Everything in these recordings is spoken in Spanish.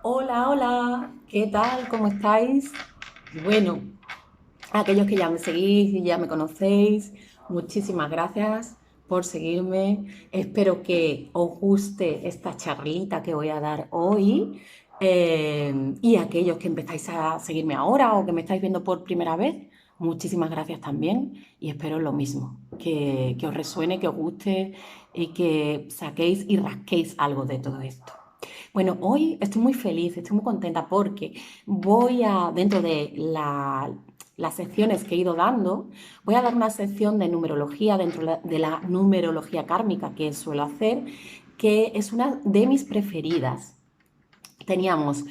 Hola, hola, ¿qué tal? ¿Cómo estáis? Bueno, aquellos que ya me seguís y ya me conocéis, muchísimas gracias por seguirme. Espero que os guste esta charlita que voy a dar hoy. Y aquellos que empezáis a seguirme ahora o que me estáis viendo por primera vez, muchísimas gracias también y espero lo mismo, que os resuene, que os guste y que saquéis y rasquéis algo de todo esto. Bueno, hoy estoy muy feliz, estoy muy contenta porque dentro de las secciones que he ido dando, voy a dar una sección de numerología dentro de la numerología kármica que suelo hacer, que es una de mis preferidas. Teníamos,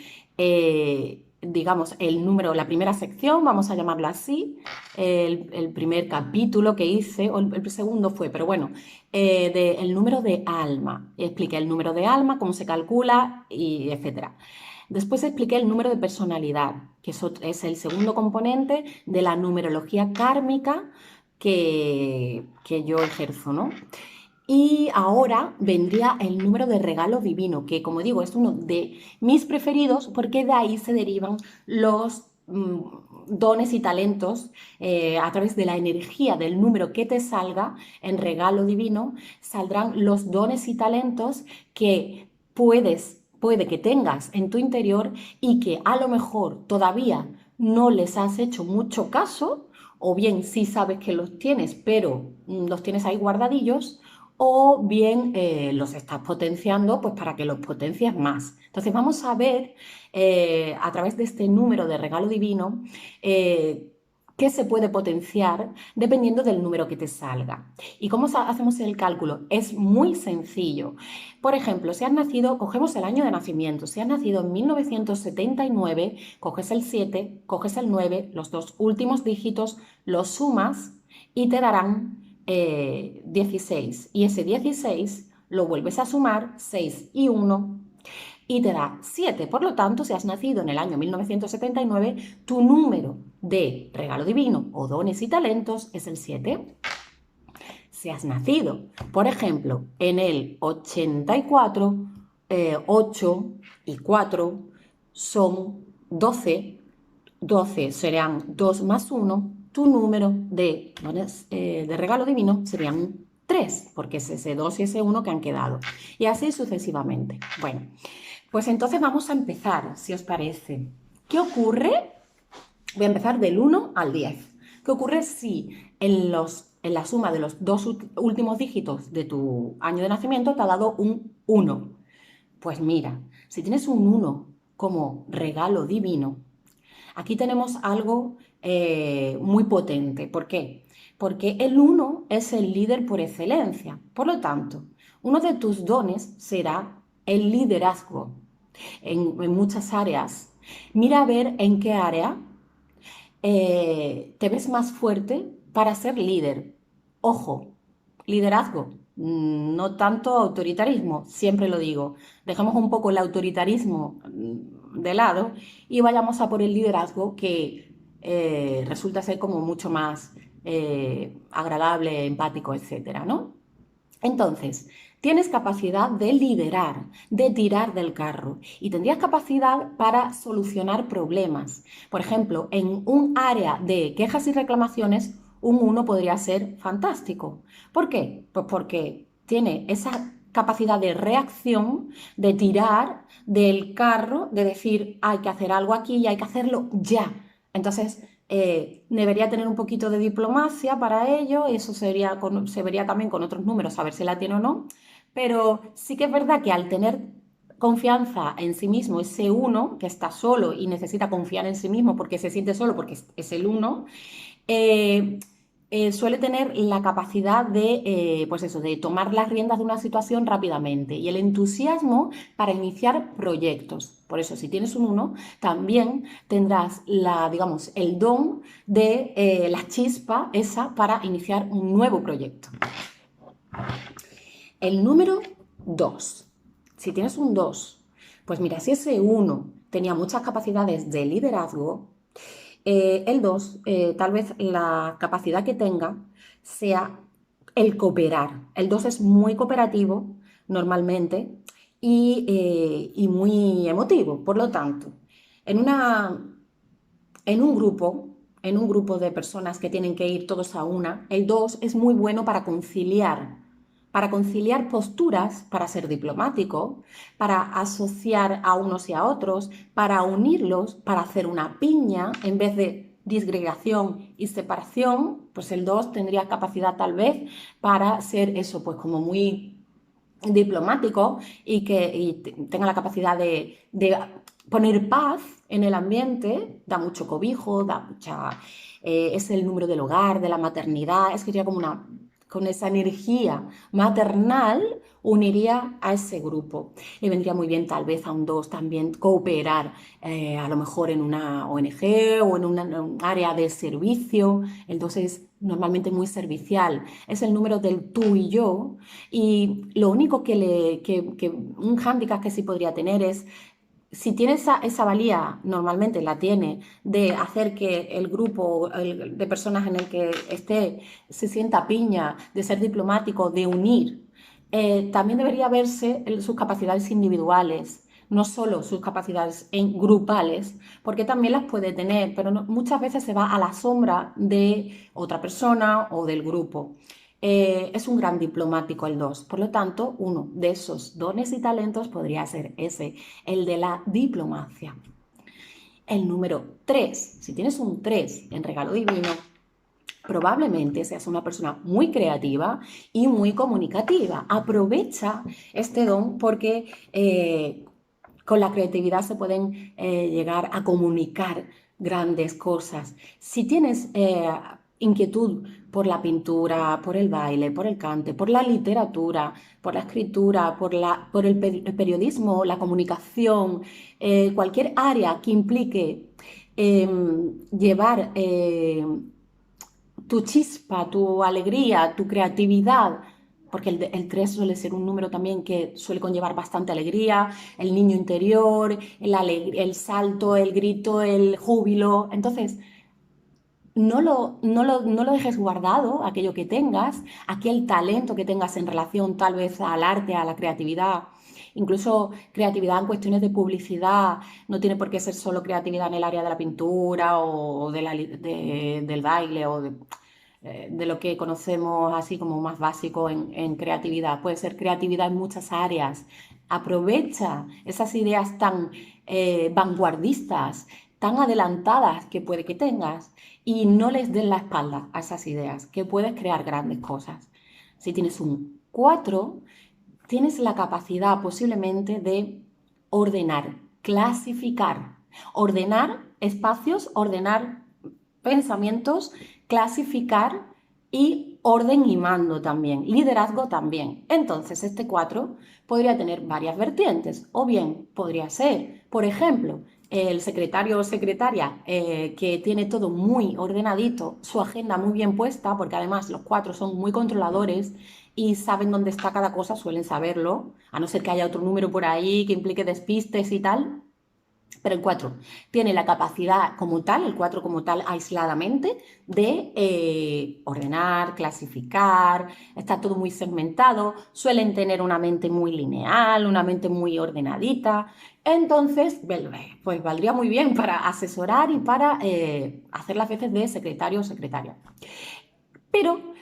digamos, el número, la primera sección, vamos a llamarla así, el primer capítulo que hice, o el segundo fue, pero bueno, el número de alma. Expliqué el número de alma, cómo se calcula, y etcétera. Después expliqué el número de personalidad, que eso es el segundo componente de la numerología kármica que yo ejerzo, ¿no? Y ahora vendría el número de regalo divino, que como digo es uno de mis preferidos porque de ahí se derivan los dones y talentos a través de la energía del número que te salga en regalo divino, saldrán los dones y talentos que puede que tengas en tu interior y que a lo mejor todavía no les has hecho mucho caso, o bien sí sabes que los tienes, pero los tienes ahí guardadillos, o bien los estás potenciando pues para que los potencies más. Entonces vamos a ver a través de este número de regalo divino eh, qué se puede potenciar dependiendo del número que te salga. ¿Y cómo hacemos el cálculo? Es muy sencillo. Por ejemplo, si has nacido, cogemos el año de nacimiento. Si has nacido en 1979, coges el 7, coges el 9, los dos últimos dígitos, los sumas y te darán 16. Y ese 16 lo vuelves a sumar, 6 y 1, y te da 7. Por lo tanto, si has nacido en el año 1979, tu número de regalo divino o dones y talentos es el 7. Si has nacido, por ejemplo, en el 84, 8 y 4 son 12. 12 serían 2 más 1, tu número de regalo divino serían 3, porque es ese 2 y ese 1 que han quedado. Y así sucesivamente. Bueno, pues entonces vamos a empezar, si os parece. ¿Qué ocurre? Voy a empezar del 1 al 10. ¿Qué ocurre si en la suma de los dos últimos dígitos de tu año de nacimiento te ha dado un 1? Pues mira, si tienes un 1 como regalo divino, aquí tenemos algo muy potente. ¿Por qué? Porque el 1 es el líder por excelencia. Por lo tanto, uno de tus dones será el liderazgo en muchas áreas. Mira a ver en qué área te ves más fuerte para ser líder. Ojo, liderazgo, no tanto autoritarismo, siempre lo digo. Dejemos un poco el autoritarismo de lado y vayamos a por el liderazgo que resulta ser como mucho más agradable, empático, etcétera, ¿no? Entonces, tienes capacidad de liderar, de tirar del carro y tendrías capacidad para solucionar problemas. Por ejemplo, en un área de quejas y reclamaciones, un 1 podría ser fantástico. ¿Por qué? Pues porque tiene esa capacidad de reacción, de tirar del carro, de decir hay que hacer algo aquí y hay que hacerlo ya. Entonces, debería tener un poquito de diplomacia para ello, eso se vería también con otros números, a ver si la tiene o no, pero sí que es verdad que al tener confianza en sí mismo, ese uno que está solo y necesita confiar en sí mismo porque se siente solo, porque es el uno, eh, suele tener la capacidad de, pues eso, de tomar las riendas de una situación rápidamente y el entusiasmo para iniciar proyectos. Por eso, si tienes un uno, también tendrás digamos, el don de la chispa esa para iniciar un nuevo proyecto. El número 2. Si tienes un 2, pues mira, si ese uno tenía muchas capacidades de liderazgo, el 2, tal vez la capacidad que tenga sea el cooperar. El 2 es muy cooperativo normalmente y muy emotivo. Por lo tanto, en en un grupo, en un grupo de personas que tienen que ir todos a una, el 2 es muy bueno para conciliar posturas, para ser diplomático, para asociar a unos y a otros, para unirlos, para hacer una piña en vez de disgregación y separación. Pues el 2 tendría capacidad tal vez para ser eso, pues como muy diplomático y tenga la capacidad de poner paz en el ambiente, da mucho cobijo, da mucha, es el número del hogar, de la maternidad, es que sería como una, con esa energía maternal uniría a ese grupo. Le vendría muy bien tal vez a un 2 también cooperar, a lo mejor en una ONG o en un área de servicio. El 2 es normalmente muy servicial, es el número del tú y yo, y lo único que un hándicap que sí podría tener es, si tiene esa valía, normalmente la tiene, de hacer que el grupo de personas en el que esté se sienta piña, de ser diplomático, de unir, también debería verse sus capacidades individuales, no solo sus capacidades grupales, porque también las puede tener, pero muchas veces se va a la sombra de otra persona o del grupo. Es un gran diplomático el 2. Por lo tanto, uno de esos dones y talentos podría ser ese, el de la diplomacia. El número 3. Si tienes un 3 en regalo divino, probablemente seas una persona muy creativa y muy comunicativa. Aprovecha este don porque con la creatividad se pueden llegar a comunicar grandes cosas. Si tienes inquietud por la pintura, por el baile, por el cante, por la literatura, por la escritura, por el periodismo, la comunicación, cualquier área que implique llevar tu chispa, tu alegría, tu creatividad, porque el 3 suele ser un número también que suele conllevar bastante alegría, el niño interior, el salto, el grito, el júbilo. Entonces, no lo dejes guardado, aquello que tengas, aquel talento que tengas en relación tal vez al arte, a la creatividad. Incluso creatividad en cuestiones de publicidad, no tiene por qué ser solo creatividad en el área de la pintura o del baile o de lo que conocemos así como más básico en creatividad. Puede ser creatividad en muchas áreas. Aprovecha esas ideas tan vanguardistas, tan adelantadas que puede que tengas y no les den la espalda a esas ideas, que puedes crear grandes cosas. Si tienes un 4, tienes la capacidad posiblemente de ordenar, clasificar, ordenar espacios, ordenar pensamientos, clasificar y orden y mando también, liderazgo también. Entonces, este 4 podría tener varias vertientes, o bien podría ser, por ejemplo, el secretario o secretaria que tiene todo muy ordenadito, su agenda muy bien puesta, porque además los 4 son muy controladores y saben dónde está cada cosa, suelen saberlo, a no ser que haya otro número por ahí que implique despistes y tal. Pero el 4 tiene la capacidad como tal, el 4 como tal aisladamente, de ordenar, clasificar, está todo muy segmentado, suelen tener una mente muy lineal, una mente muy ordenadita. Entonces, pues valdría muy bien para asesorar y para hacer las veces de secretario o secretaria. Pero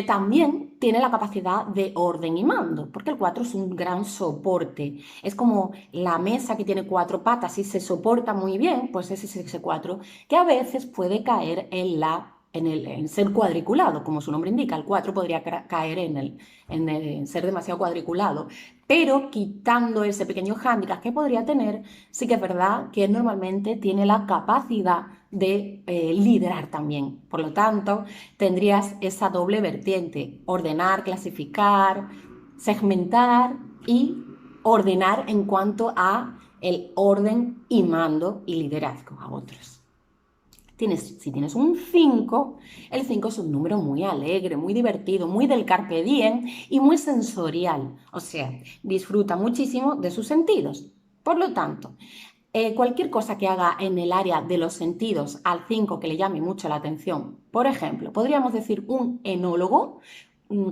también tiene la capacidad de orden y mando, porque el 4 es un gran soporte. Es como la mesa que tiene 4 patas y se soporta muy bien, pues ese es ese 4, que a veces puede caer en ser cuadriculado, como su nombre indica. El 4 podría caer en ser demasiado cuadriculado, pero quitando ese pequeño hándicap que podría tener, sí que es verdad que normalmente tiene la capacidad de liderar también. Por lo tanto, tendrías esa doble vertiente, ordenar, clasificar, segmentar y ordenar en cuanto a el orden y mando y liderazgo a otros. Si tienes un 5, el 5 es un número muy alegre, muy divertido, muy del carpe diem y muy sensorial. O sea, disfruta muchísimo de sus sentidos. Por lo tanto, cualquier cosa que haga en el área de los sentidos al 5 que le llame mucho la atención, por ejemplo, podríamos decir un enólogo,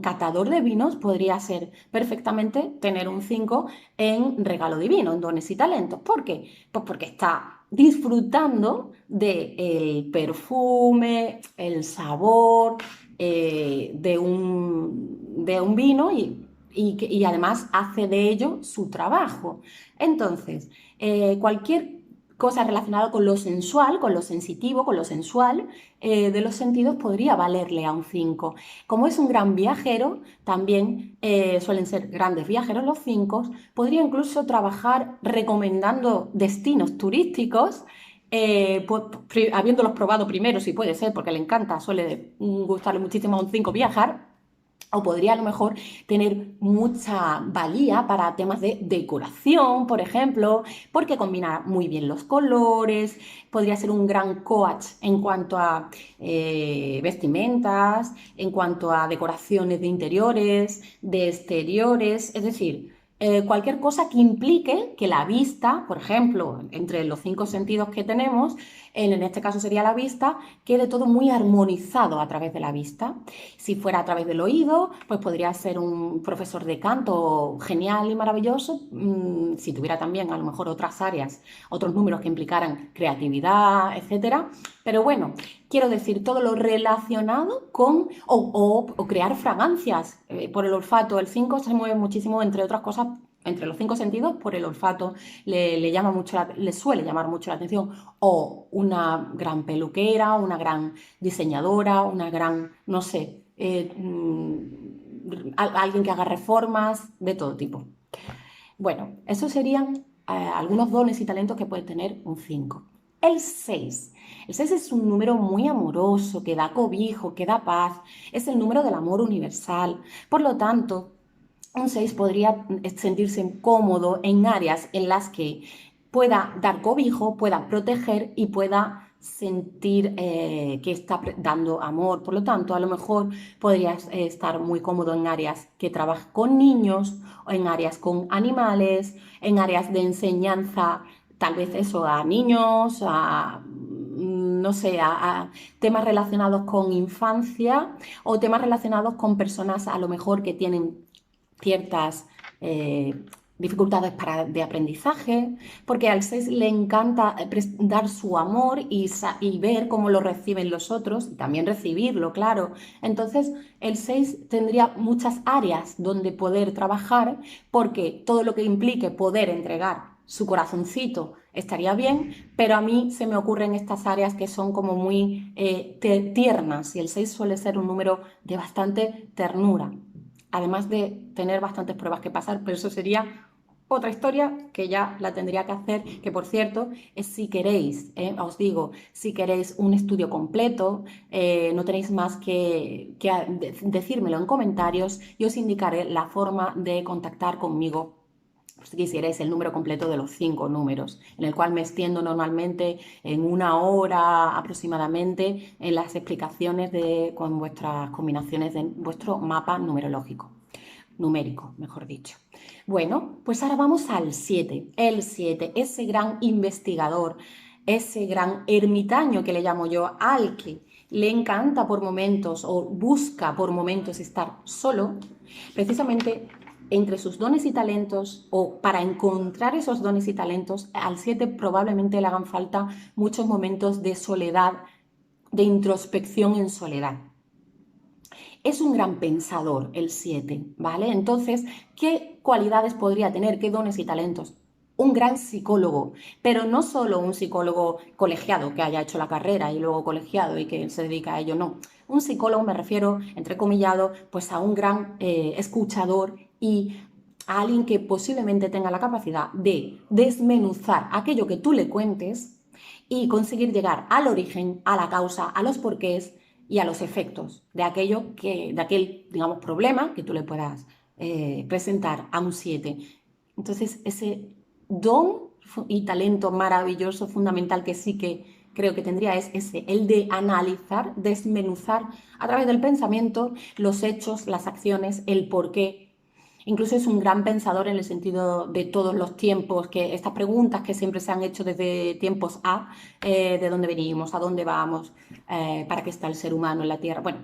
catador de vinos podría ser perfectamente tener un 5 en regalo divino, en dones y talentos. ¿Por qué? Pues porque está disfrutando del perfume, el sabor de un vino y además hace de ello su trabajo. Entonces, cualquier cosa relacionada con lo sensual, con lo sensitivo, con lo sensual de los sentidos podría valerle a un 5. Como es un gran viajero, también suelen ser grandes viajeros los 5, podría incluso trabajar recomendando destinos turísticos, habiéndolos probado primero, si puede ser, porque le encanta, suele gustarle muchísimo a un 5 viajar. O podría a lo mejor tener mucha valía para temas de decoración, por ejemplo, porque combina muy bien los colores, podría ser un gran coach en cuanto a vestimentas, en cuanto a decoraciones de interiores, de exteriores, es decir, cualquier cosa que implique que la vista, por ejemplo, entre los 5 sentidos que tenemos, en este caso sería la vista, quede todo muy armonizado a través de la vista. Si fuera a través del oído, pues podría ser un profesor de canto genial y maravilloso, si tuviera también a lo mejor otras áreas, otros números que implicaran creatividad, etcétera. Pero bueno, quiero decir, todo lo relacionado con o crear fragancias por el olfato. El 5 se mueve muchísimo, entre otras cosas, entre los 5 sentidos, por el olfato, le suele llamar mucho la atención, o una gran peluquera, una gran diseñadora, una gran, no sé, alguien que haga reformas de todo tipo. Bueno, esos serían algunos dones y talentos que puede tener un 5. El 6. El 6 es un número muy amoroso, que da cobijo, que da paz. Es el número del amor universal. Por lo tanto, un 6 podría sentirse cómodo en áreas en las que pueda dar cobijo, pueda proteger y pueda sentir que está dando amor. Por lo tanto, a lo mejor podrías estar muy cómodo en áreas que trabajan con niños, o en áreas con animales, en áreas de enseñanza, tal vez eso, a niños, a no sé, a temas relacionados con infancia o temas relacionados con personas a lo mejor que tienen ciertas dificultades de aprendizaje, porque al 6 le encanta dar su amor y ver cómo lo reciben los otros, y también recibirlo, claro. Entonces, el 6 tendría muchas áreas donde poder trabajar, porque todo lo que implique poder entregar su corazoncito estaría bien, pero a mí se me ocurren estas áreas que son como muy tiernas, y el 6 suele ser un número de bastante ternura, además de tener bastantes pruebas que pasar, pero eso sería otra historia que ya la tendría que hacer, que por cierto, es si queréis, os digo, si queréis un estudio completo, no tenéis más que decírmelo en comentarios y os indicaré la forma de contactar conmigo si quisierais el número completo de los 5 números, en el cual me extiendo normalmente en 1 hora aproximadamente en las explicaciones con vuestras combinaciones de vuestro mapa numerológico, numérico, mejor dicho. Bueno, pues ahora vamos al 7. El 7, ese gran investigador, ese gran ermitaño que le llamo yo, al que le encanta por momentos o busca por momentos estar solo, precisamente entre sus dones y talentos, o para encontrar esos dones y talentos, al 7 probablemente le hagan falta muchos momentos de soledad, de introspección en soledad. Es un gran pensador el 7, ¿vale? Entonces, ¿qué cualidades podría tener? ¿Qué dones y talentos? Un gran psicólogo, pero no solo un psicólogo colegiado que haya hecho la carrera y luego colegiado y que se dedica a ello, no. Un psicólogo, me refiero, entrecomillado, pues a un gran escuchador y a alguien que posiblemente tenga la capacidad de desmenuzar aquello que tú le cuentes y conseguir llegar al origen, a la causa, a los porqués y a los efectos de aquel, digamos, problema que tú le puedas presentar a un 7. Entonces, ese don y talento maravilloso, fundamental, que sí que creo que tendría es ese, el de analizar, desmenuzar a través del pensamiento los hechos, las acciones, el porqué Incluso es un gran pensador en el sentido de todos los tiempos, que estas preguntas que siempre se han hecho desde tiempos de dónde venimos, a dónde vamos, para qué está el ser humano en la Tierra. Bueno,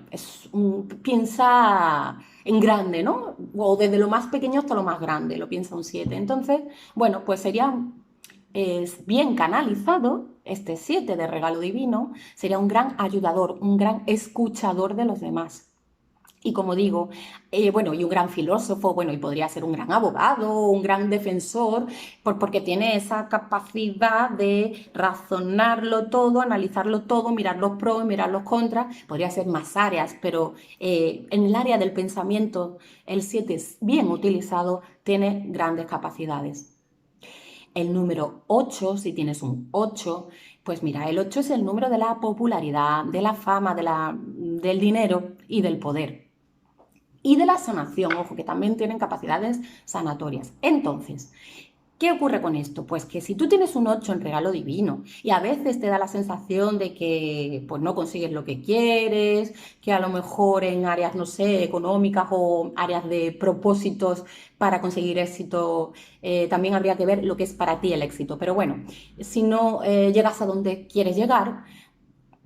piensa en grande, ¿no? O desde lo más pequeño hasta lo más grande, lo piensa un 7. Entonces, bueno, pues sería bien canalizado, este 7 de regalo divino, sería un gran ayudador, un gran escuchador de los demás. Y como digo, bueno, y un gran filósofo, bueno, y podría ser un gran abogado, un gran defensor, porque tiene esa capacidad de razonarlo todo, analizarlo todo, mirar los pros y mirar los contras. Podría ser más áreas, pero en el área del pensamiento, el 7 es bien utilizado, tiene grandes capacidades. El número 8, si tienes un 8, pues mira, el 8 es el número de la popularidad, de la fama, del dinero y del poder. Y de la sanación, ojo, que también tienen capacidades sanatorias. Entonces, ¿qué ocurre con esto? Pues que si tú tienes un 8 en regalo divino y a veces te da la sensación de que pues no consigues lo que quieres, que a lo mejor en áreas, no sé, económicas o áreas de propósitos para conseguir éxito, también habría que ver lo que es para ti el éxito. Pero bueno, si no llegas a donde quieres llegar,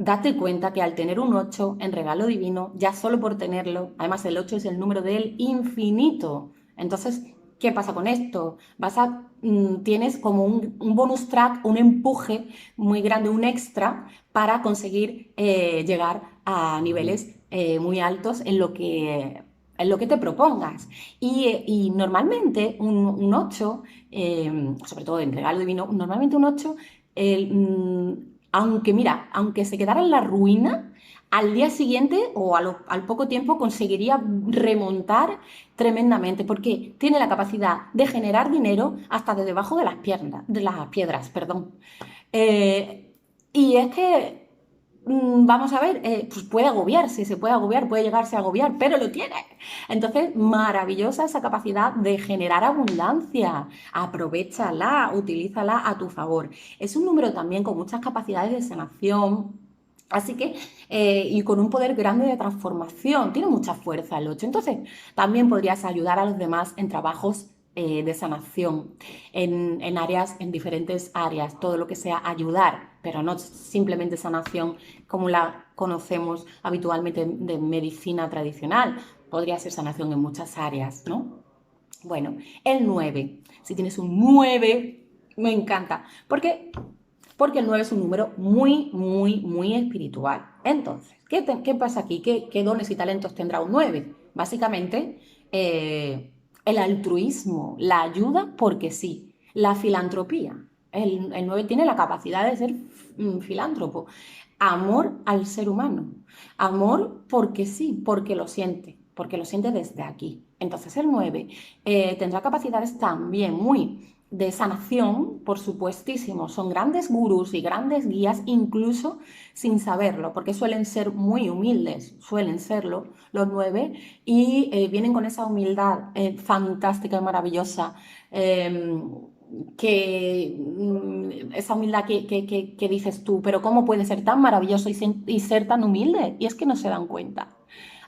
date cuenta que al tener un 8 en regalo divino, ya solo por tenerlo, además el 8 es el número del infinito. Entonces, ¿qué pasa con esto? Tienes como un bonus track, un empuje muy grande, un extra para conseguir llegar a niveles muy altos en lo que te propongas. Y normalmente un 8, sobre todo en regalo divino, normalmente un 8, aunque mira, aunque se quedara en la ruina, al día siguiente o al poco tiempo conseguiría remontar tremendamente, porque tiene la capacidad de generar dinero hasta de debajo de las piedras, perdón. Eh, y es que, vamos a ver, pues puede agobiarse, se puede agobiar, puede llegarse a agobiar, pero lo tiene. Entonces, maravillosa esa capacidad de generar abundancia. Aprovéchala, utilízala a tu favor. Es un número también con muchas capacidades de sanación. Así que, y con un poder grande de transformación, tiene mucha fuerza el 8. Entonces, también podrías ayudar a los demás en trabajos de sanación, en diferentes áreas, todo lo que sea ayudar, pero no simplemente sanación como la conocemos habitualmente de medicina tradicional. Podría ser sanación en muchas áreas, ¿no? Bueno, el 9. Si tienes un 9, me encanta. Porque el 9 es un número muy, muy, muy espiritual. Entonces, ¿qué pasa aquí? ¿Qué dones y talentos tendrá un 9? Básicamente, el altruismo, la ayuda porque sí, la filantropía. El 9 tiene la capacidad de ser filántropo. Amor al ser humano. Amor porque sí, porque lo siente desde aquí. Entonces el 9 tendrá capacidades también muy de sanación, por supuestísimo. Son grandes gurús y grandes guías, incluso sin saberlo, porque suelen ser muy humildes, suelen serlo los 9, y vienen con esa humildad fantástica y maravillosa. Esa humildad que dices tú, pero ¿cómo puede ser tan maravilloso y ser tan humilde? Y es que no se dan cuenta.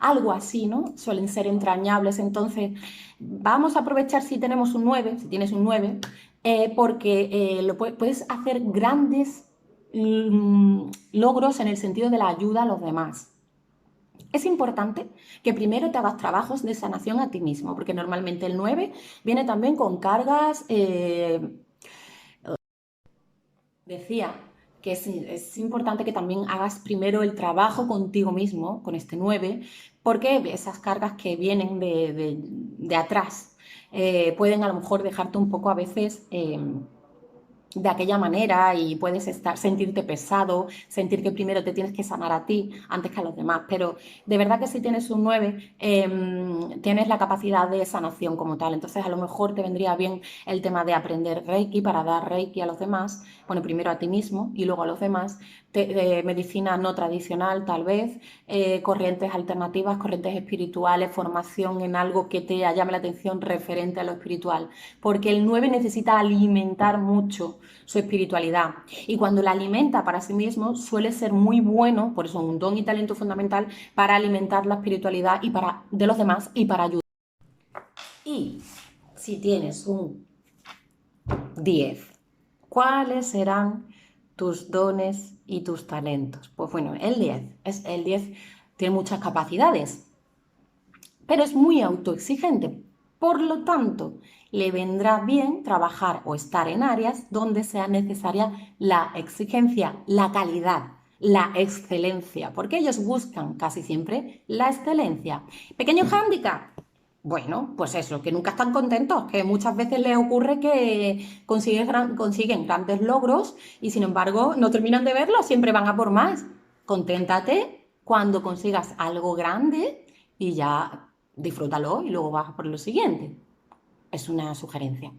Algo así, ¿no? Suelen ser entrañables. Entonces, vamos a aprovechar si tenemos un 9, si tienes un 9, porque puedes hacer grandes logros en el sentido de la ayuda a los demás. Es importante que primero te hagas trabajos de sanación a ti mismo, porque normalmente el 9 viene también con cargas. Decía que es importante que también hagas primero el trabajo contigo mismo, con este 9, porque esas cargas que vienen de atrás pueden a lo mejor dejarte un poco a veces de aquella manera y puedes sentirte pesado, sentir que primero te tienes que sanar a ti antes que a los demás. Pero de verdad que si tienes un 9, tienes la capacidad de sanación como tal. Entonces a lo mejor te vendría bien el tema de aprender Reiki para dar Reiki a los demás. Bueno, primero a ti mismo y luego a los demás. Medicina no tradicional tal vez, corrientes alternativas, corrientes espirituales, formación en algo que te llame la atención referente a lo espiritual. Porque el 9 necesita alimentar mucho su espiritualidad. Y cuando la alimenta para sí mismo, suele ser muy bueno, por eso un don y talento fundamental, para alimentar la espiritualidad de los demás y para ayudar. Y si tienes un 10, ¿cuáles serán tus dones y tus talentos? Pues bueno, el 10 tiene muchas capacidades, pero es muy autoexigente. Por lo tanto, le vendrá bien trabajar o estar en áreas donde sea necesaria la exigencia, la calidad, la excelencia, porque ellos buscan casi siempre la excelencia. Pequeño hándicap. Bueno, pues eso, que nunca están contentos, que muchas veces les ocurre que consiguen grandes logros y sin embargo no terminan de verlo, siempre van a por más. Conténtate cuando consigas algo grande y ya disfrútalo y luego vas por lo siguiente. Es una sugerencia.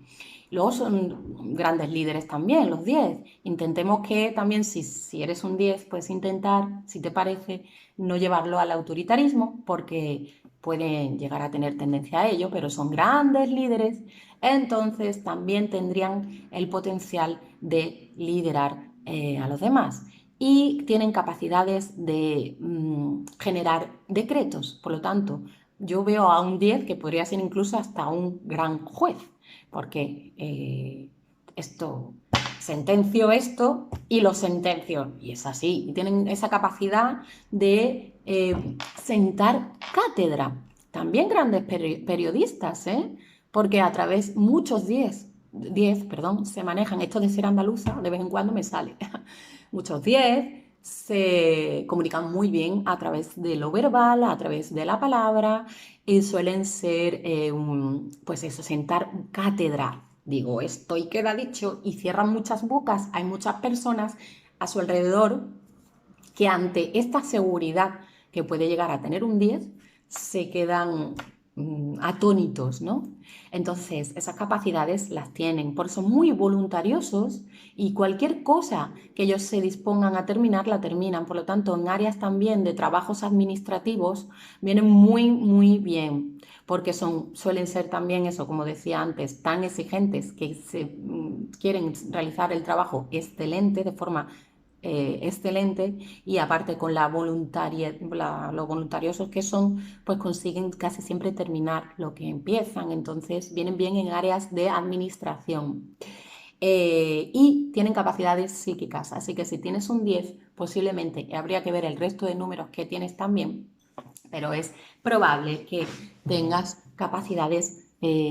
Luego son grandes líderes también, los 10. Intentemos que también, si eres un 10, puedes intentar, si te parece, no llevarlo al autoritarismo, porque pueden llegar a tener tendencia a ello, pero son grandes líderes, entonces también tendrían el potencial de liderar a los demás. Y tienen capacidades de generar decretos, por lo tanto, yo veo a un 10 que podría ser incluso hasta un gran juez, porque sentencio esto y lo sentencio, y es así, y tienen esa capacidad de sentar cátedra. También grandes periodistas, porque a través muchos 10, perdón, se manejan, esto de ser andaluza, de vez en cuando me sale, muchos 10 se comunican muy bien a través de lo verbal, a través de la palabra, y suelen ser, pues eso, sentar cátedra. Digo esto y queda dicho, y cierran muchas bocas. Hay muchas personas a su alrededor que ante esta seguridad que puede llegar a tener un 10, se quedan atónitos, ¿no? Entonces, esas capacidades las tienen, por eso muy voluntariosos y cualquier cosa que ellos se dispongan a terminar, la terminan. Por lo tanto, en áreas también de trabajos administrativos, vienen muy, muy bien, porque suelen ser también eso, como decía antes, tan exigentes que quieren realizar el trabajo excelente, de forma excelente, y aparte con los voluntariosos que son, pues consiguen casi siempre terminar lo que empiezan, entonces vienen bien en áreas de administración. Y tienen capacidades psíquicas, así que si tienes un 10, posiblemente habría que ver el resto de números que tienes también, pero es probable que tengas capacidades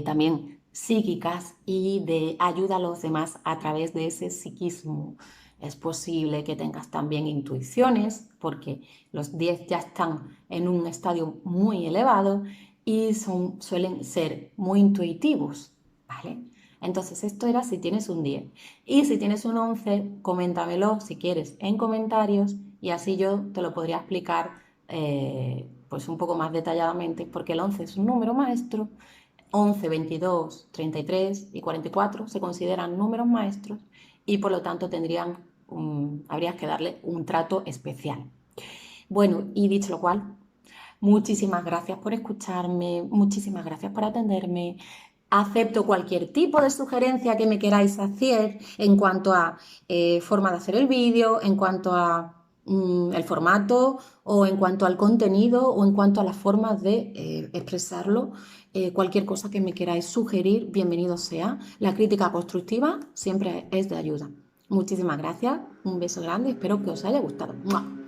también psíquicas y de ayuda a los demás a través de ese psiquismo. Es posible que tengas también intuiciones, porque los 10 ya están en un estadio muy elevado y suelen ser muy intuitivos, ¿vale? Entonces, esto era si tienes un 10. Y si tienes un 11, coméntamelo si quieres en comentarios y así yo te lo podría explicar pues un poco más detalladamente, porque el 11 es un número maestro. 11, 22, 33 y 44 se consideran números maestros y por lo tanto habría que darle un trato especial. Bueno, y dicho lo cual, muchísimas gracias por escucharme, muchísimas gracias por atenderme. Acepto cualquier tipo de sugerencia que me queráis hacer en cuanto a forma de hacer el vídeo, en cuanto a el formato o en cuanto al contenido o en cuanto a las formas de expresarlo. Cualquier cosa que me queráis sugerir, bienvenido sea. La crítica constructiva siempre es de ayuda. Muchísimas gracias, un beso grande, espero que os haya gustado. ¡Mua!